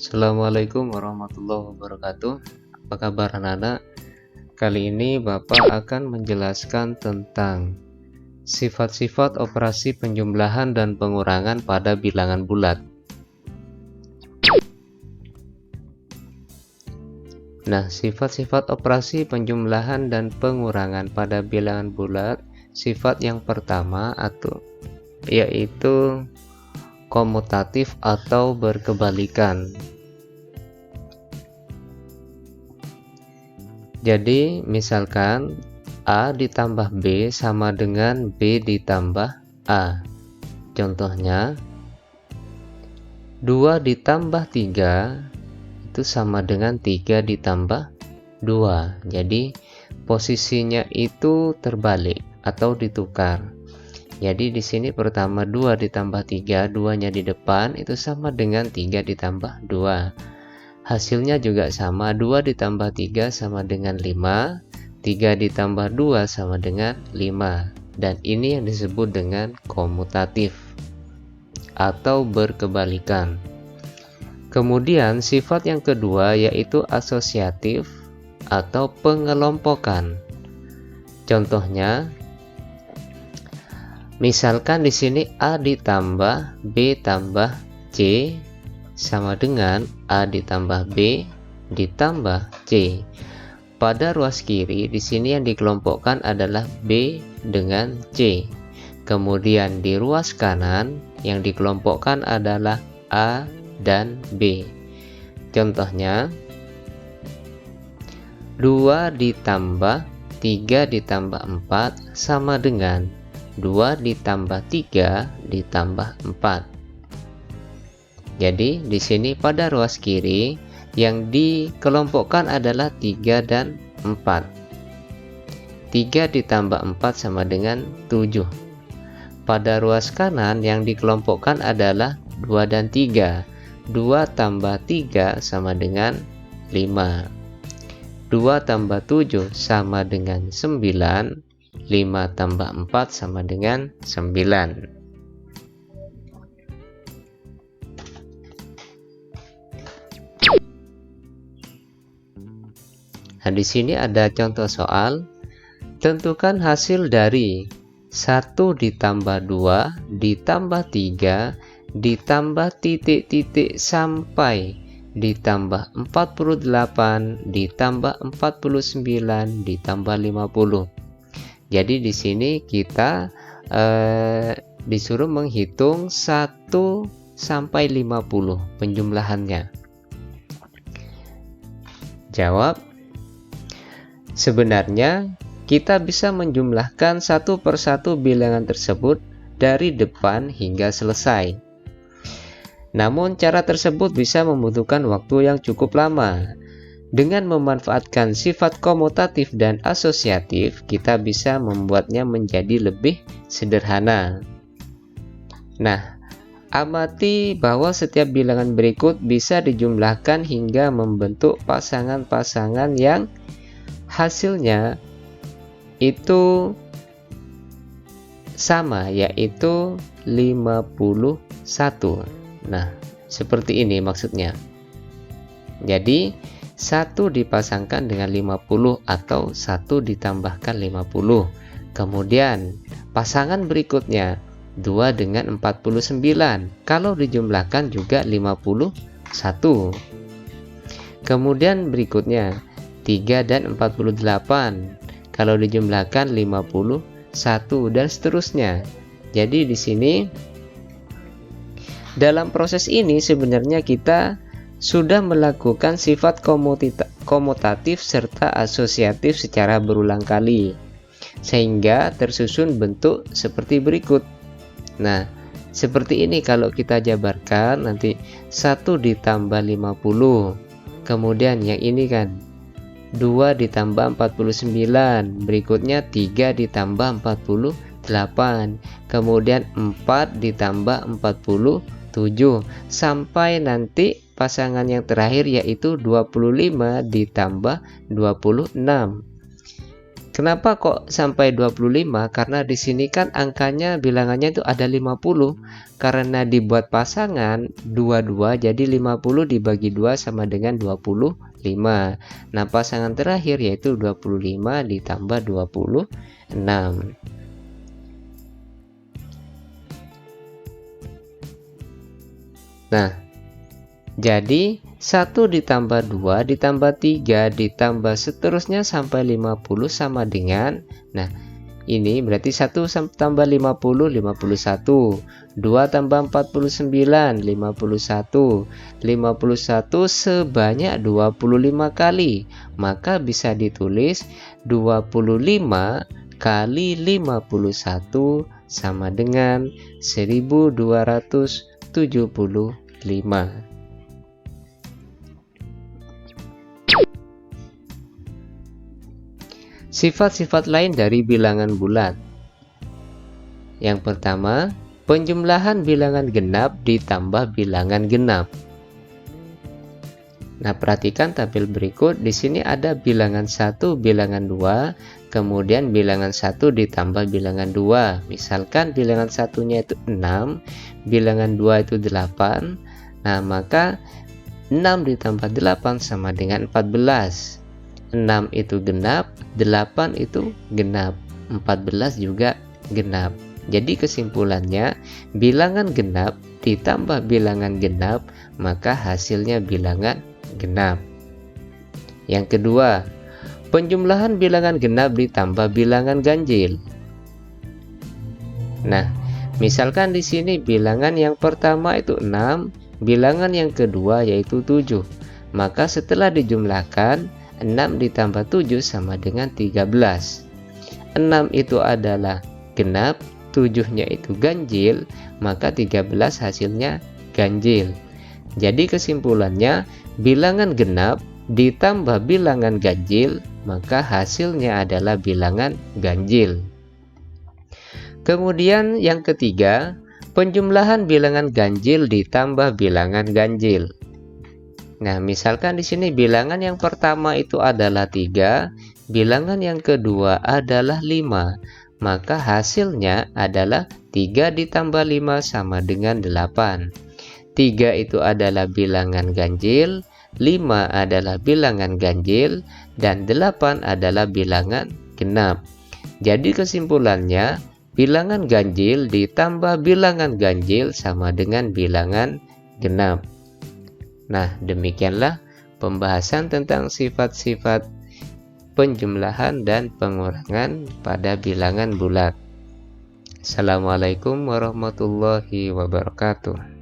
Assalamualaikum warahmatullahi wabarakatuh. Apa kabar anak-anak? Kali ini Bapak akan menjelaskan tentang sifat-sifat operasi penjumlahan dan pengurangan pada bilangan bulat. Nah, sifat-sifat operasi penjumlahan dan pengurangan pada bilangan bulat, sifat yang pertama yaitu komutatif atau berkebalikan. Jadi misalkan A ditambah B sama dengan B ditambah A. Contohnya 2 ditambah 3 itu sama dengan 3 ditambah 2. Jadi posisinya itu terbalik atau ditukar. Jadi di sini pertama 2 ditambah 3, 2-nya di depan itu sama dengan 3 ditambah 2. Hasilnya juga sama, 2 ditambah 3 sama dengan 5, 3 ditambah 2 sama dengan 5. Dan ini yang disebut dengan komutatif atau berkebalikan. Kemudian sifat yang kedua yaitu asosiatif atau pengelompokan. Contohnya, misalkan di sini A ditambah B tambah C sama dengan A ditambah B ditambah C. Pada ruas kiri di sini yang dikelompokkan adalah B dengan C. Kemudian di ruas kanan yang dikelompokkan adalah A dan B. Contohnya 2 ditambah 3 ditambah 4 sama dengan 2 ditambah 3 ditambah 4. Jadi di sini pada ruas kiri yang dikelompokkan adalah 3 dan 4. 3 ditambah 4 sama dengan 7. Pada ruas kanan yang dikelompokkan adalah 2 dan 3. 2 tambah 3 sama dengan 5. 2 tambah 7 sama dengan 9. 5 tambah 4 sama dengan 9. Nah, di sini ada contoh soal. Tentukan hasil dari 1 ditambah 2 ditambah 3 ditambah titik-titik sampai ditambah 48 ditambah 49 ditambah 50. Jadi di sini kita disuruh menghitung 1 sampai 50 penjumlahannya. Jawab. Sebenarnya kita bisa menjumlahkan satu persatu bilangan tersebut dari depan hingga selesai. Namun cara tersebut bisa membutuhkan waktu yang cukup lama. Dengan memanfaatkan sifat komutatif dan asosiatif, kita bisa membuatnya menjadi lebih sederhana. Nah, amati bahwa setiap bilangan berikut bisa dijumlahkan hingga membentuk pasangan-pasangan yang hasilnya itu sama, yaitu 51. Nah, seperti ini maksudnya. Jadi 1 dipasangkan dengan 50 atau 1 ditambahkan 50. Kemudian pasangan berikutnya 2 dengan 49. Kalau dijumlahkan juga 51. Kemudian berikutnya 3 dan 48. Kalau dijumlahkan 51 dan seterusnya. Jadi di sini dalam proses ini sebenarnya kita sudah melakukan sifat komutatif serta asosiatif secara berulang kali sehingga tersusun bentuk seperti berikut. Nah, seperti ini kalau kita jabarkan nanti 1 ditambah 50. Kemudian yang ini kan 2 ditambah 49, berikutnya 3 ditambah 48, kemudian 4 ditambah 47, sampai nanti pasangan yang terakhir yaitu 25 ditambah 26. Kenapa kok sampai 25? Karena di sini kan angkanya bilangannya itu ada 50. Karena dibuat pasangan 22, jadi 50 dibagi 2 sama dengan 25. Nah, pasangan terakhir yaitu 25 ditambah 26. Nah, jadi 1 ditambah 2 ditambah 3 ditambah seterusnya sampai 50 sama dengan, nah ini berarti 1 tambah 50, 51, 2 tambah 49, 51, 51 sebanyak 25 kali, maka bisa ditulis 25 kali 51 sama dengan 1275. Sifat-sifat lain dari bilangan bulat. Yang pertama, penjumlahan bilangan genap ditambah bilangan genap. Nah, perhatikan tabel berikut. Di sini ada bilangan 1, bilangan 2, kemudian bilangan 1 ditambah bilangan 2. Misalkan bilangan satunya itu 6, bilangan 2 itu 8. Nah, maka 6 ditambah 8 sama dengan 14. 6 itu genap, 8 itu genap, 14 juga genap. Jadi kesimpulannya, bilangan genap ditambah bilangan genap, maka hasilnya bilangan genap. Yang kedua, penjumlahan bilangan genap ditambah bilangan ganjil. Nah, misalkan di sini bilangan yang pertama itu 6, bilangan yang kedua yaitu 7. Maka setelah dijumlahkan, 6 ditambah 7 sama dengan 13. 6 itu adalah genap, 7-nya itu ganjil, maka 13 hasilnya ganjil. Jadi kesimpulannya, bilangan genap ditambah bilangan ganjil, maka hasilnya adalah bilangan ganjil. Kemudian yang ketiga, penjumlahan bilangan ganjil ditambah bilangan ganjil. Nah, misalkan di sini bilangan yang pertama itu adalah 3, bilangan yang kedua adalah 5, maka hasilnya adalah 3 ditambah 5 sama dengan 8. 3 itu adalah bilangan ganjil, 5 adalah bilangan ganjil, dan 8 adalah bilangan genap. Jadi kesimpulannya, bilangan ganjil ditambah bilangan ganjil sama dengan bilangan genap. Nah, demikianlah pembahasan tentang sifat-sifat penjumlahan dan pengurangan pada bilangan bulat. Assalamualaikum warahmatullahi wabarakatuh.